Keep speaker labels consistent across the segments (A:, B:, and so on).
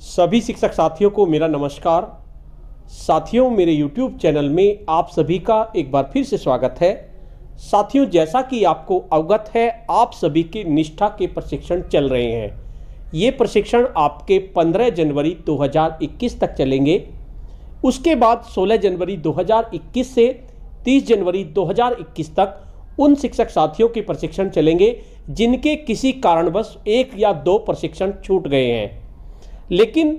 A: सभी शिक्षक साथियों को मेरा नमस्कार। साथियों, मेरे YouTube चैनल में आप सभी का एक बार फिर से स्वागत है। साथियों, जैसा कि आपको अवगत है, आप सभी के निष्ठा के प्रशिक्षण चल रहे हैं। ये प्रशिक्षण आपके 15 जनवरी 2021 तक चलेंगे। उसके बाद 16 जनवरी 2021 से 30 जनवरी 2021 तक उन शिक्षक साथियों के प्रशिक्षण चलेंगे जिनके किसी कारणवश 1 या 2 प्रशिक्षण छूट गए हैं। लेकिन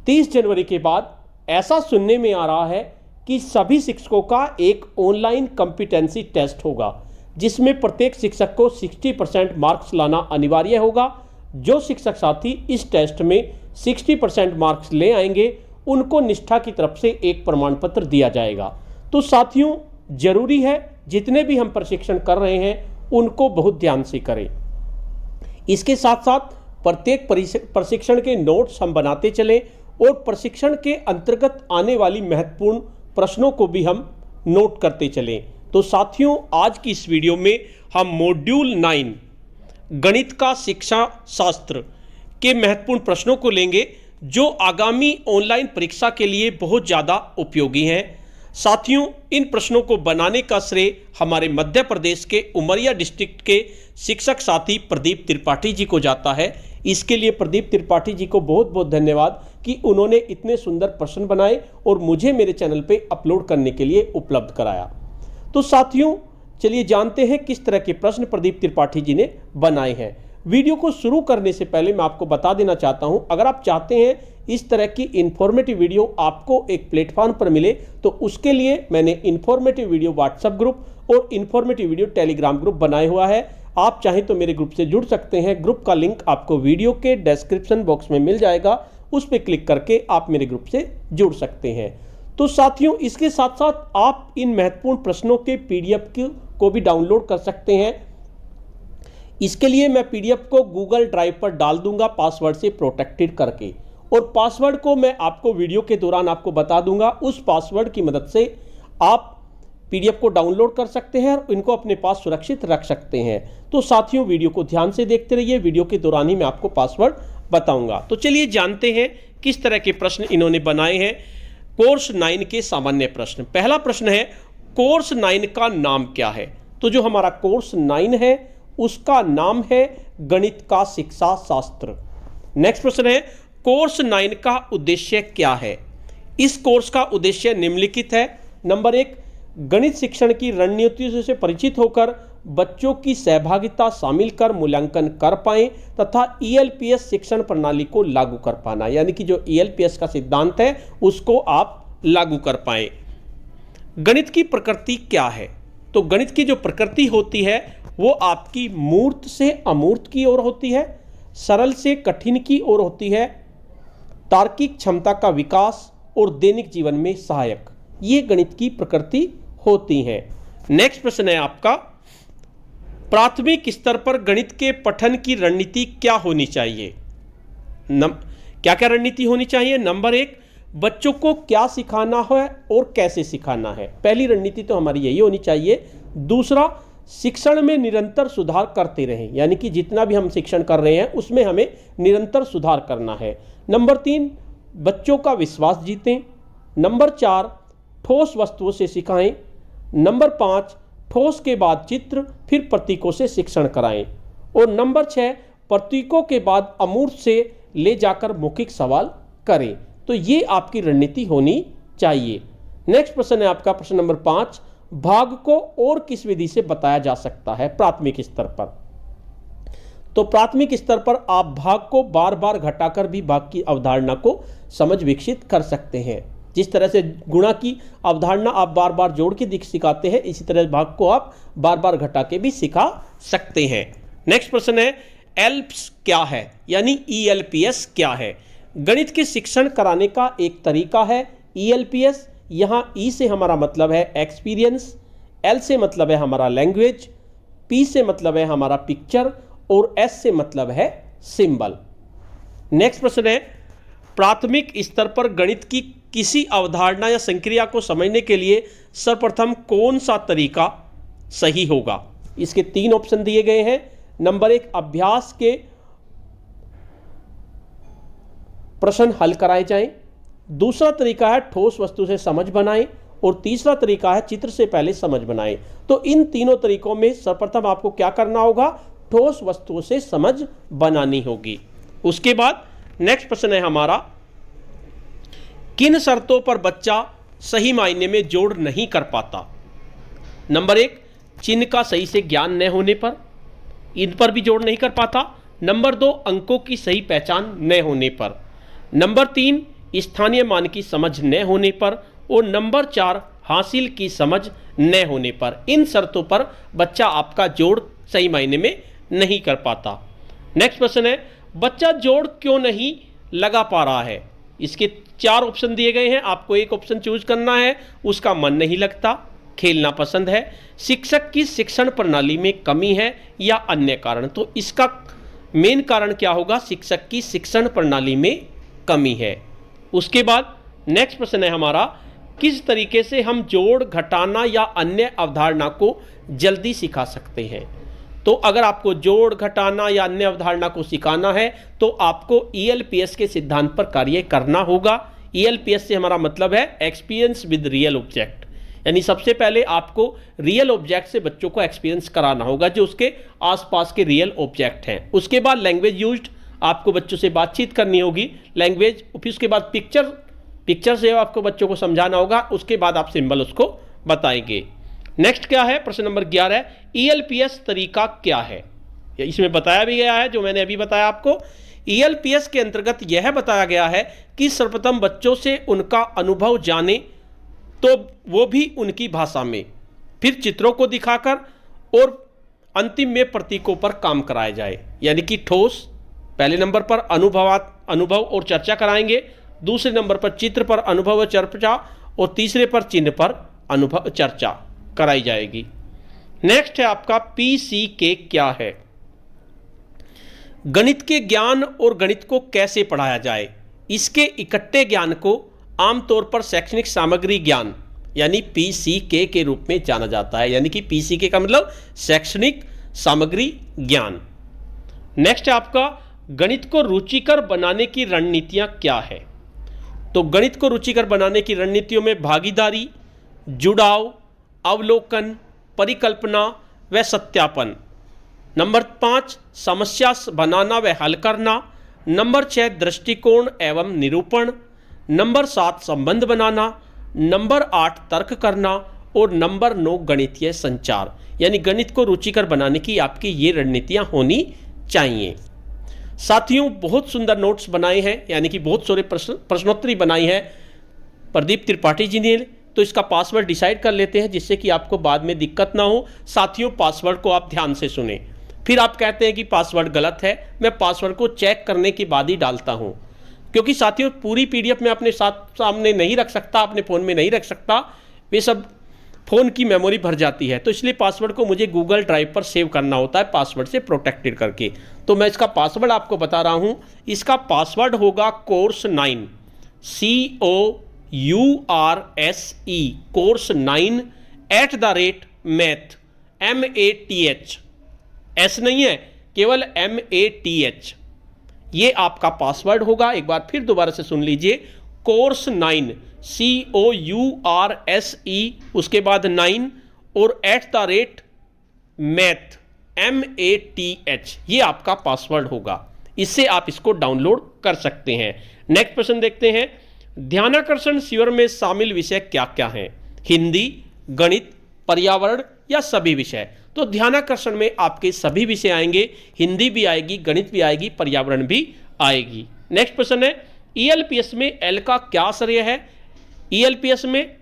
A: 30 जनवरी के बाद ऐसा सुनने में आ रहा है कि सभी शिक्षकों का एक ऑनलाइन कॉम्पिटेंसी टेस्ट होगा, जिसमें प्रत्येक शिक्षक को 60% मार्क्स लाना अनिवार्य होगा। जो शिक्षक साथी इस टेस्ट में 60% मार्क्स ले आएंगे, उनको निष्ठा की तरफ से एक प्रमाण पत्र दिया जाएगा। तो साथियों, जरूरी है जितने भी हम प्रशिक्षण कर रहे हैं उनको बहुत ध्यान से करें। इसके साथ साथ प्रत्येक प्रशिक्षण के नोट्स हम बनाते चलें और प्रशिक्षण के अंतर्गत आने वाली महत्वपूर्ण प्रश्नों को भी हम नोट करते चलें। तो साथियों, आज की इस वीडियो में हम मॉड्यूल 9 गणित का शिक्षा शास्त्र के महत्वपूर्ण प्रश्नों को लेंगे, जो आगामी ऑनलाइन परीक्षा के लिए बहुत ज़्यादा उपयोगी हैं। साथियों, इन प्रश्नों को बनाने का श्रेय हमारे मध्य प्रदेश के उमरिया डिस्ट्रिक्ट के शिक्षक साथी प्रदीप त्रिपाठी जी को जाता है। इसके लिए प्रदीप त्रिपाठी जी को बहुत बहुत धन्यवाद कि उन्होंने इतने सुंदर प्रश्न बनाए और मुझे मेरे चैनल पे अपलोड करने के लिए उपलब्ध कराया। तो साथियों, चलिए जानते हैं किस तरह के प्रश्न प्रदीप त्रिपाठी जी ने बनाए हैं। वीडियो को शुरू करने से पहले मैं आपको बता देना चाहता हूं, अगर आप चाहते हैं इस तरह की इन्फॉर्मेटिव वीडियो आपको एक प्लेटफॉर्म पर मिले, तो उसके लिए मैंने इन्फॉर्मेटिव वीडियो व्हाट्सएप ग्रुप और इन्फॉर्मेटिव वीडियो टेलीग्राम ग्रुप बनाए हुआ है। आप चाहें तो मेरे ग्रुप से जुड़ सकते हैं। ग्रुप का लिंक आपको वीडियो के डिस्क्रिप्शन बॉक्स में मिल जाएगा, उस पर क्लिक करके आप मेरे ग्रुप से जुड़ सकते हैं। तो साथियों, इसके साथ साथ आप इन महत्वपूर्ण प्रश्नों के PDF को भी डाउनलोड कर सकते हैं। इसके लिए मैं PDF को गूगल ड्राइव पर डाल दूंगा पासवर्ड से प्रोटेक्टेड करके, और पासवर्ड को मैं आपको वीडियो के दौरान आपको बता दूंगा। उस पासवर्ड की मदद से आप PDF को डाउनलोड कर सकते हैं और इनको अपने पास सुरक्षित रख सकते हैं। तो साथियों, वीडियो को ध्यान से देखते रहिए, वीडियो के दौरान ही मैं आपको पासवर्ड बताऊंगा। तो चलिए जानते हैं किस तरह के प्रश्न इन्होंने बनाए हैं। कोर्स 9 के सामान्य प्रश्न। पहला प्रश्न है, कोर्स 9 का नाम क्या है? तो जो हमारा कोर्स 9 है उसका नाम है गणित का शिक्षा शास्त्र। नेक्स्ट प्रश्न है, कोर्स 9 का उद्देश्य क्या है? इस कोर्स का उद्देश्य निम्नलिखित है। नंबर 1, गणित शिक्षण की रणनीतियों से परिचित होकर बच्चों की सहभागिता शामिल कर मूल्यांकन कर पाएं तथा ELPS शिक्षण प्रणाली को लागू कर पाना, यानी कि जो ELPS का सिद्धांत है उसको आप लागू कर पाएं। गणित की प्रकृति क्या है? तो गणित की जो प्रकृति होती है वो आपकी मूर्त से अमूर्त की ओर होती है, सरल से कठिन की ओर होती है, तार्किक क्षमता का विकास और दैनिक जीवन में सहायक, ये गणित की प्रकृति होती हैं। नेक्स्ट प्रश्न है आपका, प्राथमिक स्तर पर गणित के पठन की रणनीति क्या होनी चाहिए? क्या क्या रणनीति होनी चाहिए? नंबर 1, बच्चों को क्या सिखाना है और कैसे सिखाना है, पहली रणनीति तो हमारी यही होनी चाहिए। दूसरा, शिक्षण में निरंतर सुधार करते रहें, यानी कि जितना भी हम शिक्षण कर रहे हैं उसमें हमें निरंतर सुधार करना है। नंबर 3, बच्चों का विश्वास जीतें। नंबर 4, ठोस वस्तुओं से सिखाएं। नंबर 5, ठोस के बाद चित्र फिर प्रतीकों से शिक्षण कराएं। और नंबर 6, प्रतीकों के बाद अमूर्त से ले जाकर मौखिक सवाल करें। तो ये आपकी रणनीति होनी चाहिए। नेक्स्ट प्रश्न है आपका प्रश्न नंबर 5, भाग को और किस विधि से बताया जा सकता है प्राथमिक स्तर पर? तो प्राथमिक स्तर पर आप भाग को बार बार घटाकर भी भाग की अवधारणा को समझ विकसित कर सकते हैं। जिस तरह से गुणा की अवधारणा आप बार बार जोड़ के सिखाते हैं, इसी तरह भाग को आप बार बार घटा के भी सिखा सकते हैं। नेक्स्ट प्रश्न है, एल्प्स क्या है, यानी ELPS क्या है? गणित के शिक्षण कराने का एक तरीका है ELPS। यहाँ E से हमारा मतलब है एक्सपीरियंस, L से मतलब है हमारा लैंग्वेज, P से मतलब है हमारा पिक्चर और S से मतलब है सिंबल। नेक्स्ट प्रश्न है, प्राथमिक स्तर पर गणित की किसी अवधारणा या संक्रिया को समझने के लिए सर्वप्रथम कौन सा तरीका सही होगा? इसके 3 ऑप्शन दिए गए हैं। नंबर 1, अभ्यास के प्रश्न हल कराए जाएं। दूसरा तरीका है ठोस वस्तु से समझ बनाएं और तीसरा तरीका है चित्र से पहले समझ बनाएं। तो इन तीनों तरीकों में सर्वप्रथम आपको क्या करना होगा, ठोस वस्तुओं से समझ बनानी होगी। उसके बाद नेक्स्ट प्रश्न है हमारा, किन शर्तों पर बच्चा सही मायने में जोड़ नहीं कर पाता। नंबर 1, चिन्ह का सही से ज्ञान न होने पर, इन पर भी जोड़ नहीं कर पाता। नंबर 2, अंकों की सही पहचान न होने पर। नंबर 3, स्थानीय मान की समझ न होने पर। और नंबर 4, हासिल की समझ न होने पर। इन शर्तों पर बच्चा आपका जोड़ सही मायने में नहीं कर पाता। नेक्स्ट प्रश्न है, बच्चा जोड़ क्यों नहीं लगा पा रहा है। इसके 4 ऑप्शन दिए गए हैं, आपको एक ऑप्शन चूज करना है। उसका मन नहीं लगता, खेलना पसंद है, शिक्षक की शिक्षण प्रणाली में कमी है या अन्य कारण। तो इसका मेन कारण क्या होगा, शिक्षक की शिक्षण प्रणाली में कमी है। उसके बाद नेक्स्ट प्रश्न है हमारा, किस तरीके से हम जोड़, घटाना या अन्य अवधारणा को जल्दी सिखा सकते हैं। तो अगर आपको जोड़, घटाना या अन्य अवधारणा को सिखाना है तो आपको ELPS के सिद्धांत पर कार्य करना होगा। ELPS से हमारा मतलब है एक्सपीरियंस विद रियल ऑब्जेक्ट, यानी सबसे पहले आपको रियल ऑब्जेक्ट से बच्चों को एक्सपीरियंस कराना होगा जो उसके आसपास के रियल ऑब्जेक्ट हैं। उसके बाद लैंग्वेज यूज्ड, आपको बच्चों से बातचीत करनी होगी लैंग्वेज। फिर उसके बाद पिक्चर से आपको बच्चों को समझाना होगा। उसके बाद आप सिंबल उसको बताएंगे। नेक्स्ट क्या है, प्रश्न नंबर 11, ELPS तरीका क्या है। इसमें बताया भी गया है जो मैंने अभी बताया आपको। ELPS के अंतर्गत यह बताया गया है कि सर्वप्रथम बच्चों से उनका अनुभव जाने, तो वो भी उनकी भाषा में, फिर चित्रों को दिखाकर और अंतिम में प्रतीकों पर काम कराया जाए। यानी कि ठोस, पहले नंबर पर अनुभव और चर्चा कराएंगे, दूसरे नंबर पर चित्र पर अनुभव और चर्चा, और तीसरे पर चिन्ह पर अनुभव चर्चा कराई जाएगी। नेक्स्ट है आपका PCK क्या है। गणित के ज्ञान और गणित को कैसे पढ़ाया जाए। इसके इकट्ठे ज्ञान को आमतौर पर शैक्षणिक सामग्री ज्ञान यानी PCK के रूप में जाना जाता है। यानी कि PCK का मतलब शैक्षणिक सामग्री ज्ञान। नेक्स्ट है आपका, गणित को रुचिकर बनाने की रणनीतियां क्या है। तो गणित को रुचिकर बनाने की रणनीतियों में भागीदारी, जुड़ाव, अवलोकन, परिकल्पना व सत्यापन। नंबर 5, समस्या बनाना व हल करना। नंबर 6, दृष्टिकोण एवं निरूपण। नंबर 7, संबंध बनाना। नंबर 8, तर्क करना। और नंबर 9, गणितीय संचार। यानी गणित को रुचिकर बनाने की आपकी ये रणनीतियां होनी चाहिए। साथियों, बहुत सुंदर नोट्स बनाए हैं, यानी कि बहुत सारे प्रश्नोत्तरी बनाई है प्रदीप त्रिपाठी जी ने। तो इसका पासवर्ड डिसाइड कर लेते हैं जिससे कि आपको बाद में दिक्कत ना हो। साथियों, पासवर्ड को आप ध्यान से सुने। फिर आप कहते हैं कि पासवर्ड गलत है, मैं पासवर्ड को चेक करने के बाद ही डालता हूं, क्योंकि साथियों पूरी PDF में अपने सामने नहीं रख सकता, अपने फ़ोन में नहीं रख सकता, वे सब फ़ोन की मेमोरी भर जाती है। तो इसलिए पासवर्ड को मुझे गूगल ड्राइव पर सेव करना होता है पासवर्ड से प्रोटेक्टेड करके। तो मैं इसका पासवर्ड आपको बता रहा हूँ। इसका पासवर्ड होगा course 9, COURSE, course 9 @math, MATH, S नहीं है, केवल MATH। ये आपका पासवर्ड होगा। एक बार फिर दोबारा से सुन लीजिए, कोर्स 9, COURSE, उसके बाद 9 और @math, MATH, ये आपका पासवर्ड होगा। इससे आप इसको डाउनलोड कर सकते हैं। नेक्स्ट प्रश्न देखते हैं, ध्यानाकर्षण शिविर में शामिल विषय क्या क्या हैं। हिंदी, गणित, पर्यावरण या सभी विषय। तो ध्यानाकर्षण में आपके सभी विषय आएंगे, हिंदी भी आएगी, गणित भी आएगी, पर्यावरण भी आएगी। नेक्स्ट प्रश्न है, ELPS में L का क्या आश्रय है। ELPS में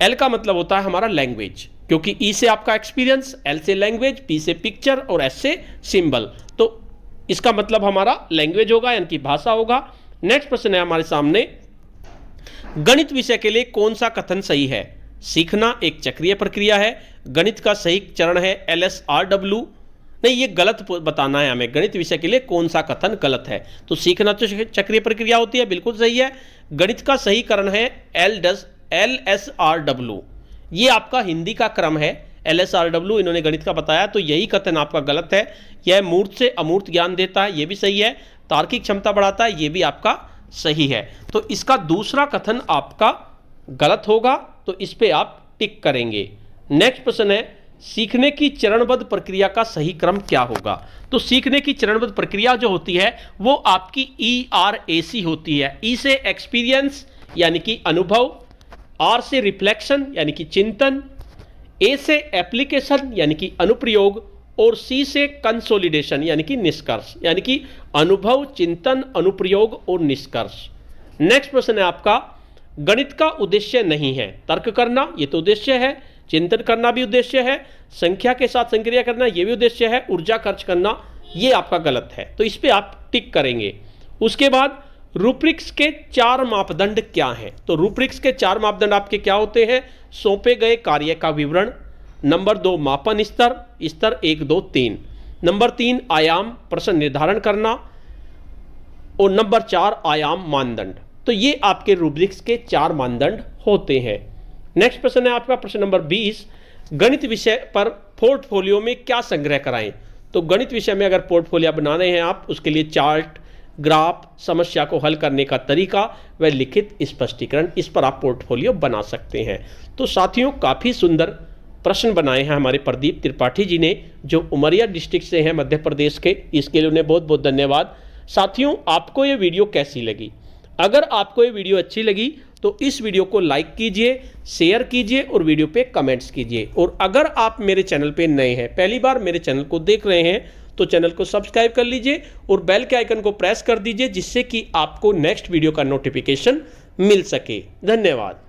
A: L का मतलब होता है हमारा लैंग्वेज, क्योंकि E से आपका एक्सपीरियंस, L से लैंग्वेज, P से पिक्चर और S से सिंबल। तो इसका मतलब हमारा लैंग्वेज होगा, यानी कि भाषा होगा। नेक्स्ट प्रश्न है हमारे सामने, गणित विषय के लिए कौन सा कथन सही है। सीखना एक चक्रीय प्रक्रिया है, गणित का सही चरण है LSRW। नहीं, ये गलत बताना है हमें, गणित विषय के लिए कौन सा कथन गलत है। तो सीखना तो चक्रीय प्रक्रिया होती है, बिल्कुल सही है। गणित का सही करण है LSRW। ये आपका हिंदी का क्रम है, LSRW इन्होंने गणित का बताया, तो यही कथन आपका गलत है। यह मूर्त से अमूर्त ज्ञान देता है, ये भी सही है। तार्किक क्षमता बढ़ाता है, ये भी आपका सही है। तो इसका दूसरा कथन आपका गलत होगा, तो इस पे आप टिक करेंगे। नेक्स्ट प्रश्न है, सीखने की चरणबद्ध प्रक्रिया का सही क्रम क्या होगा? तो सीखने की चरणबद्ध प्रक्रिया जो होती है वो आपकी ERAC होती है। ई से एक्सपीरियंस यानी कि अनुभव, R से रिफ्लेक्शन यानी कि चिंतन, A से एप्लीकेशन यानी कि अनुप्रयोग, और C से कंसोलिडेशन यानी कि निष्कर्ष, यानी कि अनुभव, चिंतन, अनुप्रयोग और निष्कर्ष। नेक्स्ट प्रश्न है आपका, गणित का उद्देश्य नहीं है तर्क करना, ये तो उद्देश्य है, चिंतन करना भी उद्देश्य है, संख्या के साथ संक्रिया करना ये भी उद्देश्य है, ऊर्जा खर्च करना ये आपका गलत है, तो इस पे आप टिक करेंगे। उसके बाद रूब्रिक्स के 4 मापदंड क्या हैं? तो रूब्रिक्स के 4 मापदंड आपके क्या होते हैं? सौंपे गए कार्य का विवरण, नंबर 2 मापन स्तर, स्तर 1 2 3, नंबर 3 आयाम प्रश्न निर्धारण करना, और नंबर 4 आयाम मानदंड। तो ये आपके रूब्रिक्स के 4 मानदंड होते हैं। नेक्स्ट प्रश्न है आपका प्रश्न नंबर 20, गणित विषय पर पोर्टफोलियो में क्या संग्रह कराएं? तो गणित विषय में अगर पोर्टफोलियो बना रहे हैं आप, उसके लिए चार्ट, ग्राफ, समस्या को हल करने का तरीका व लिखित स्पष्टीकरण, इस पर आप पोर्टफोलियो बना सकते हैं। तो साथियों, काफ़ी सुंदर प्रश्न बनाए हैं हमारे प्रदीप त्रिपाठी जी ने, जो उमरिया डिस्ट्रिक्ट से हैं मध्य प्रदेश के। इसके लिए उन्हें बहुत बहुत धन्यवाद। साथियों, आपको ये वीडियो कैसी लगी? अगर आपको ये वीडियो अच्छी लगी तो इस वीडियो को लाइक कीजिए, शेयर कीजिए और वीडियो पे कमेंट्स कीजिए। और अगर आप मेरे चैनल पे नए हैं, पहली बार मेरे चैनल को देख रहे हैं, तो चैनल को सब्सक्राइब कर लीजिए और बेल के आइकन को प्रेस कर दीजिए, जिससे कि आपको नेक्स्ट वीडियो का नोटिफिकेशन मिल सके। धन्यवाद।